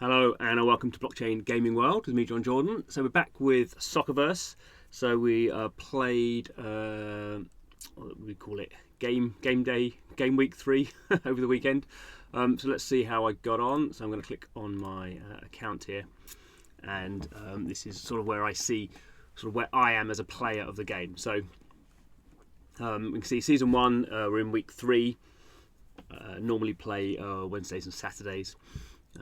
Hello and welcome to Blockchain Gaming World with me, John Jordan. So we're back with SOCCERVERSE. So we played, what do we call it, game week 3 over the weekend. So let's see how I got on. So I'm going to click on my account here, and this is sort of where I see sort of where I am as a player of the game. So we can see season 1, we're in week 3. Normally play Wednesdays and Saturdays.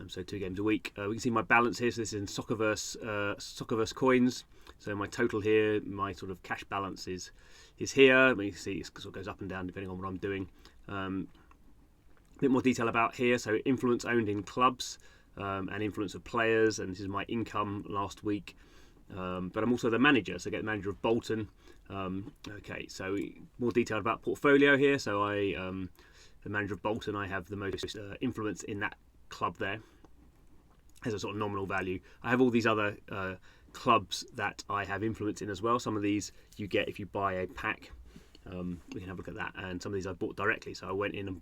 So 2 games a week. We can see my balance here. So this is in SOCCERVERSE coins. So my total here, my sort of cash balance is here. You can see it sort of goes up and down depending on what I'm doing. A bit more detail about here. So influence owned in clubs and influence of players. And this is my income last week. But I'm also the manager. So I get the manager of Bolton. Okay, so more detail about portfolio here. So the manager of Bolton, I have the most influence in that club there as a sort of nominal value. I have all these other clubs that I have influence in as well. Some of these you get if you buy a pack. We can have a look at that. And some of these I bought directly. So I went in and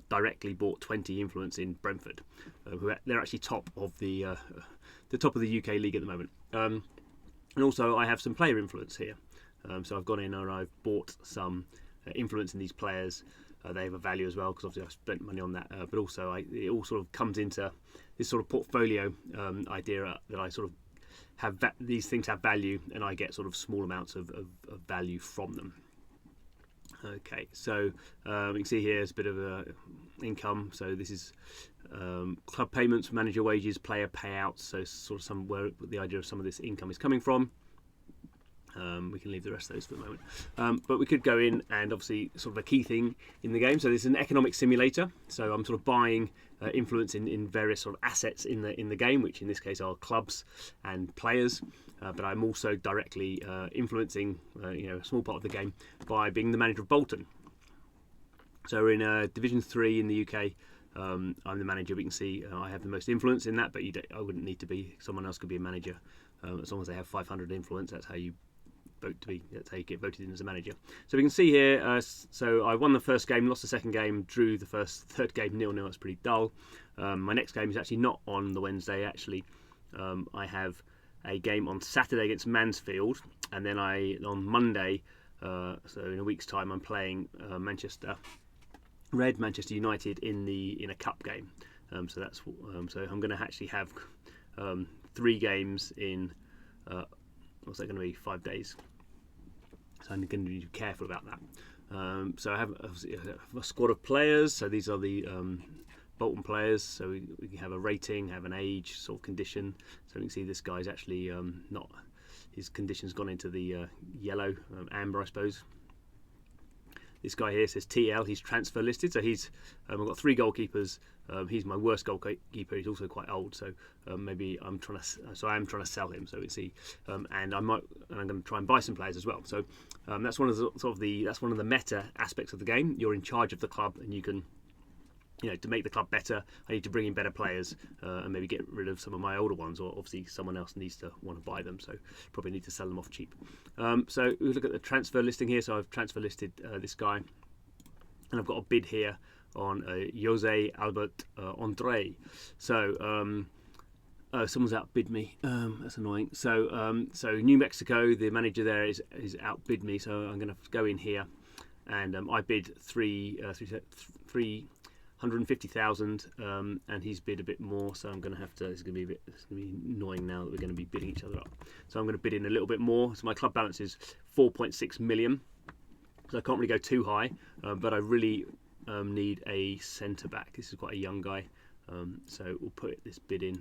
directly bought 20 influence in Brentford. They're actually top of the top of the UK league at the moment. And also I have some player influence here. So I've gone in and I've bought some influence in these players. They have a value as well because obviously I've spent money on that, but also it all sort of comes into this sort of portfolio idea that I sort of have these things have value and I get sort of small amounts of value from them. Okay, so you can see here is a bit of a income. So this is club payments, manager wages, player payouts. So sort of where the idea of some of this income is coming from. We can leave the rest of those for the moment, but we could go in and obviously sort of a key thing in the game. So this is an economic simulator. So I'm sort of buying influence in various sort of assets in the game, which in this case are clubs and players. But I'm also directly influencing a small part of the game by being the manager of Bolton. So we're in Division 3 in the UK. I'm the manager. We can see I have the most influence in that, but I wouldn't need to be. Someone else could be a manager as long as they have 500 influence. That's how you vote to be. That's how you get voted in as a manager. So we can see here. So I won the first game, lost the second game, drew the third game 0-0. That's pretty dull. My next game is actually not on the Wednesday. Actually, I have a game on Saturday against Mansfield, and then on Monday. So in a week's time, I'm playing Manchester United in a cup game. So that's so I'm going to actually have 3 games in. What's that going to be? 5 days. So I'm going to be careful about that. So I have a squad of players. So these are the Bolton players. So we can have a rating, have an age, sort of condition. So you can see this guy's actually not. His condition's gone into the yellow, amber, I suppose. This guy here says TL. He's transfer listed. So I've got 3 goalkeepers. He's my worst goalkeeper. He's also quite old, so maybe I am trying to sell him. So and I'm going to try and buy some players as well. So that's one of the meta aspects of the game. You're in charge of the club, and you can, to make the club better, I need to bring in better players and maybe get rid of some of my older ones, or obviously someone else needs to want to buy them, so probably need to sell them off cheap. So we look at the transfer listing here. So I've transfer listed this guy, and I've got a bid here on Jose Albert Andre. So someone's outbid me. That's annoying. So New Mexico, the manager there is outbid me. So I'm going to go in here, and I bid 350,000, and he's bid a bit more. So I'm going to have to. It's going to be annoying now that we're going to be bidding each other up. So I'm going to bid in a little bit more. So my club balance is 4.6 million. So I can't really go too high, but I really need a centre back. This is quite a young guy, so we'll put this bid in.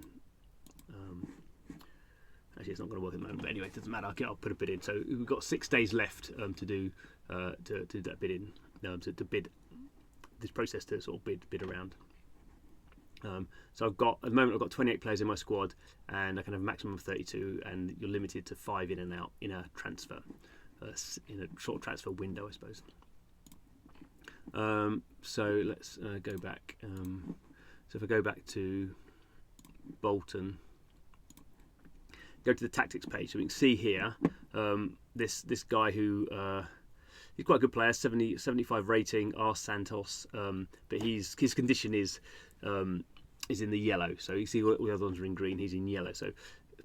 Actually, it's not going to work at the moment, but anyway, it doesn't matter. I'll put a bid in. So we've got 6 days left to do that bid in, to bid this process to sort of bid around. So at the moment I've got 28 players in my squad, and I can have a maximum of 32, and you're limited to 5 in and out in a transfer, in a short transfer window, I suppose. So let's go back. So if I go back to Bolton, go to the tactics page, so we can see here this guy who he's quite a good player, 75 rating, R Santos, but his condition is is in the yellow. So you see all the other ones are in green. He's in yellow. So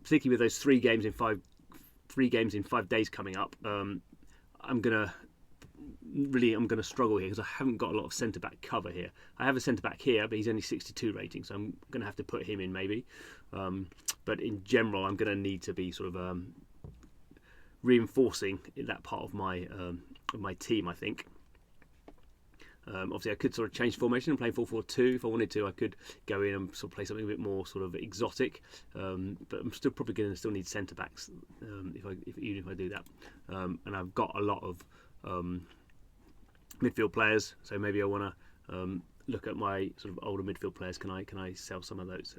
particularly with those 3 games in 5 days coming up, I'm gonna struggle here because I haven't got a lot of centre back cover here. I have a centre back here, but he's only 62 rating, so I'm gonna have to put him in maybe. But in general, I'm gonna need to be sort of reinforcing in that part of my team, I think. Obviously, I could sort of change formation and play 4-4-2 if I wanted to. I could go in and sort of play something a bit more sort of exotic, but I'm still probably going to still need centre backs even if I do that. And I've got a lot of midfield players, so maybe I want to look at my sort of older midfield players. Can I sell some of those?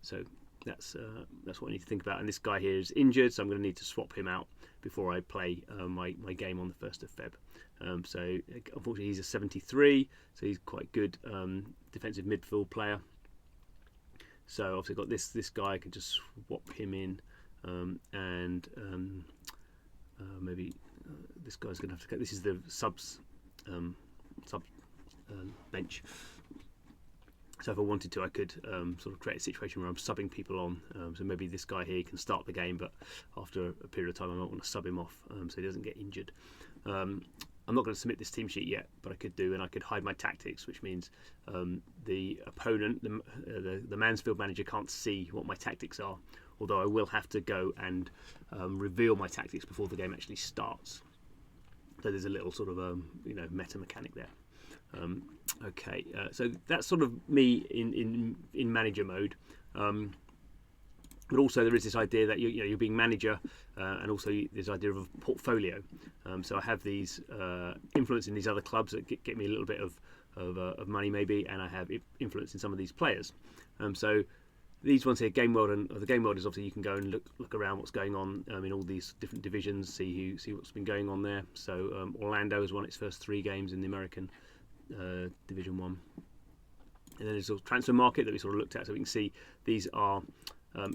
So that's what I need to think about. And this guy here is injured, so I'm going to need to swap him out before I play my game on the 1st of Feb. So unfortunately he's a 73, so he's quite good defensive midfield player. So obviously got this guy. I can just swap him in, and maybe this guy's going to have to go. This is the sub bench. So if I wanted to, I could sort of create a situation where I'm subbing people on. So maybe this guy here can start the game, but after a period of time, I might want to sub him off so he doesn't get injured. I'm not going to submit this team sheet yet, but I could do, and I could hide my tactics, which means the opponent, the Mansfield manager, can't see what my tactics are. Although I will have to go and reveal my tactics before the game actually starts. So there's a little sort of meta mechanic there. Okay, so that's sort of me in manager mode. But also there is this idea that you're being manager, and also this idea of a portfolio. So I have these influence in these other clubs that get me a little bit of money maybe, and I have influence in some of these players. So these ones here, Game World, and the Game World is obviously you can go and look around what's going on in all these different divisions, see what's been going on there. So Orlando has won its first 3 games in the American Division 1. And then there's a transfer market that we sort of looked at, so we can see these are.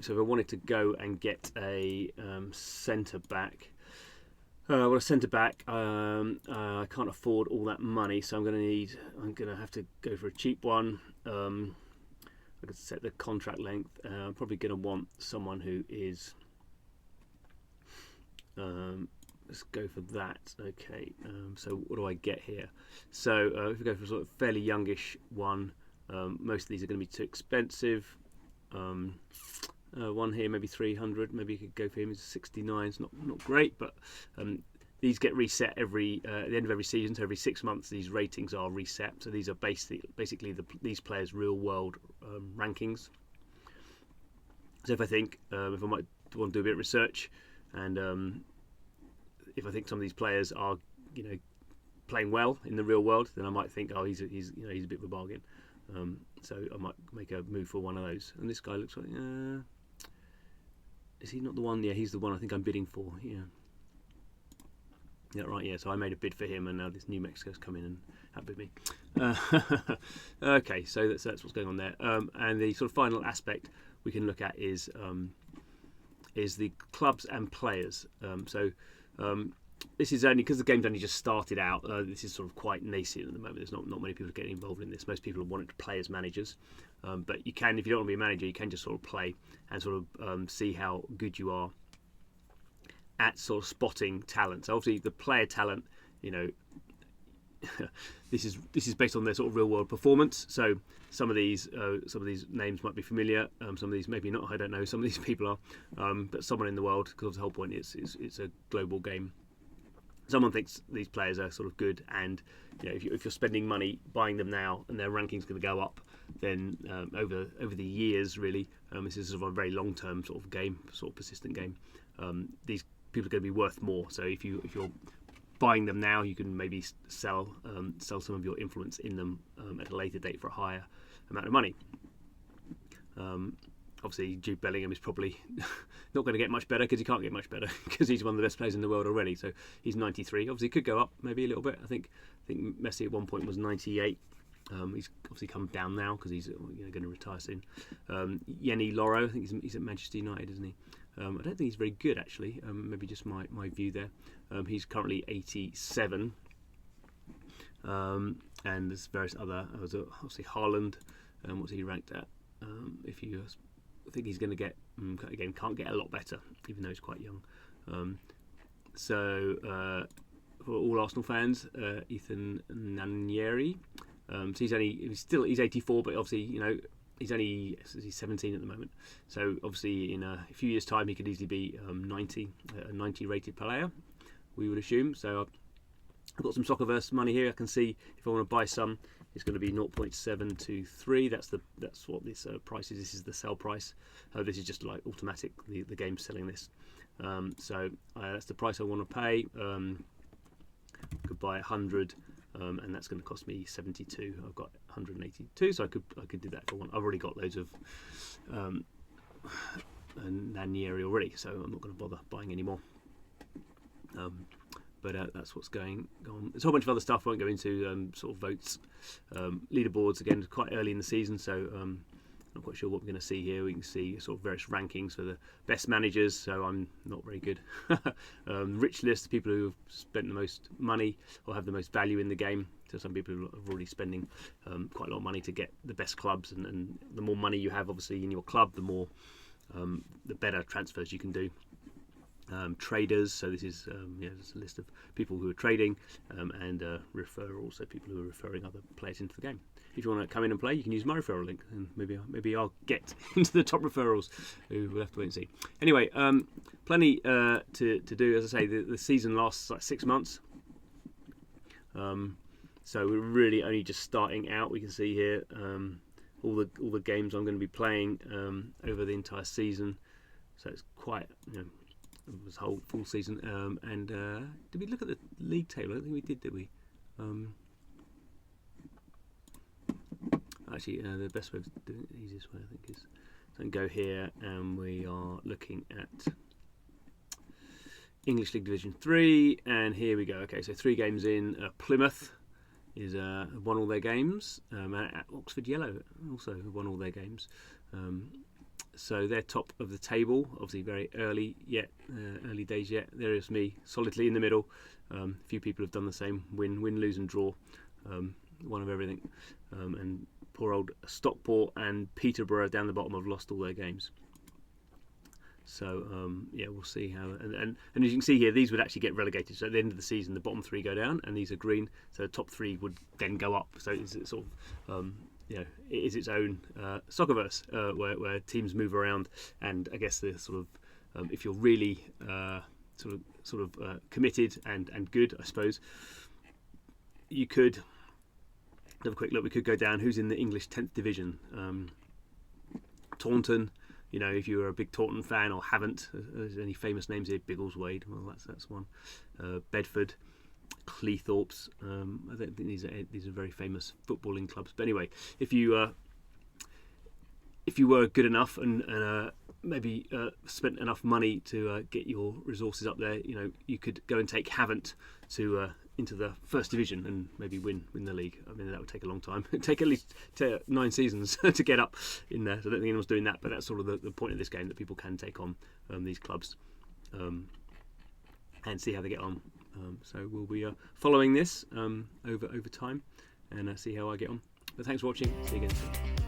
So if I wanted to go and get a centre back, I can't afford all that money, so I'm going to have to go for a cheap one. I could set the contract length. I'm probably going to want someone who is. Let's go for that. Okay. So what do I get here? So if we go for a sort of fairly youngish one, most of these are going to be too expensive. One here, maybe 300. Maybe you could go for him. He's 69. It's not great, but these get reset at the end of every season. So every 6 months, these ratings are reset. So these are basically these players' real world rankings. So if I think if I might want to do a bit of research, and if I think some of these players are playing well in the real world, then I might think, oh, he's a bit of a bargain. So I might make a move for one of those. And this guy looks like, is he not the one? Yeah, he's the one I think I'm bidding for. Yeah, right. Yeah, so I made a bid for him, and now this New Mexico's come in and outbid me. Okay, so that's what's going on there. And the sort of final aspect we can look at is the clubs and players. This is only because the game's only just started out. This is sort of quite nascent at the moment. There's not many people getting involved in this. Most people want to play as managers, but you can, if you don't want to be a manager, you can just sort of play and sort of see how good you are at sort of spotting talent. So obviously the player talent, this is based on their sort of real world performance. So some of these names might be familiar. Some of these maybe not. I don't know. Some of these people are, but someone in the world, because the whole point is it's a global game. Someone thinks these players are sort of good, and if you're spending money buying them now and their ranking's going to go up, then over the years, really, this is sort of a very long-term sort of game, sort of persistent game. These people are going to be worth more. So if you're buying them now, you can maybe sell some of your influence in them at a later date for a higher amount of money. Obviously, Jude Bellingham is probably not going to get much better, because he can't get much better, because he's one of the best players in the world already. So he's 93. Obviously, he could go up maybe a little bit. I think Messi at one point was 98. He's obviously come down now because he's going to retire soon. Yenny Loro, I think he's at Manchester United, isn't he? I don't think he's very good, actually. Maybe just my view there. He's currently 87. And there's various other. Obviously Haaland. What's he ranked at? if you think he's going to get, again, can't get a lot better, even though he's quite young. So for all Arsenal fans, Ethan Nanieri. So he's 84, but obviously, you know, he's 17 at the moment. So obviously, in a few years' time, he could easily be 90 rated player, we would assume. So I've got some Soccerverse money here. I can see if I want to buy some, it's going to be 0.723. That's what this price is. This is the sell price. This is just like automatic. The game's selling this. So that's the price I want to pay. Could buy 100, and that's going to cost me 72. I've got 182, so I could do that for one. I've already got loads of Nanieri already, so I'm not going to bother buying any more. But that's what's going on. There's a whole bunch of other stuff I won't go into, sort of votes, leaderboards, again, quite early in the season, so I'm not quite sure what we're going to see here. We can see sort of various rankings for the best managers, so I'm not very good. Rich list, people who have spent the most money or have the most value in the game. So some people are already spending quite a lot of money to get the best clubs, and the more money you have, obviously, in your club, the better transfers you can do. Traders, so this is there's a list of people who are trading, and referrals, so people who are referring other players into the game. If you want to come in and play, you can use my referral link, and maybe I'll get into the top referrals. We'll have to wait and see. Anyway, plenty to do. As I say, the season lasts like 6 months, so we're really only just starting out. We can see here all the games I'm going to be playing over the entire season. So it's quite, it was a whole full season. And did we look at the league table? I don't think we did we? Actually, the best way of doing it, the easiest way, I think, is so go here, and we are looking at English League Division 3, and here we go. Okay, so 3 games in. Plymouth is won all their games, and at Oxford Yellow also have won all their games. So they're top of the table, obviously very early days yet. There is me solidly in the middle. A few people have done the same, win, lose and draw, one of everything. And poor old Stockport and Peterborough down the bottom have lost all their games. So we'll see how. And as you can see here, these would actually get relegated. So at the end of the season, the bottom 3 go down, and these are green. So the top 3 would then go up. So it's sort of it is its own Soccerverse where teams move around, and I guess the sort of if you're really sort of committed and good, I suppose, you could have a quick look. We could go down. Who's in the English 10th division? Taunton. If you were a big Taunton fan or haven't, there's any famous names here. Biggleswade. Well, that's one. Bedford. Cleethorpes. I don't think these are very famous footballing clubs. But anyway, if you were good enough and maybe spent enough money to get your resources up there, you could go and take Havant to into the first division and maybe win the league. I mean, that would take a long time. It'd take at least 9 seasons to get up in there. So I don't think anyone's doing that. But that's sort of the point of this game, that people can take on these clubs and see how they get on. So we'll be following this over time and see how I get on. But thanks for watching. See you again soon.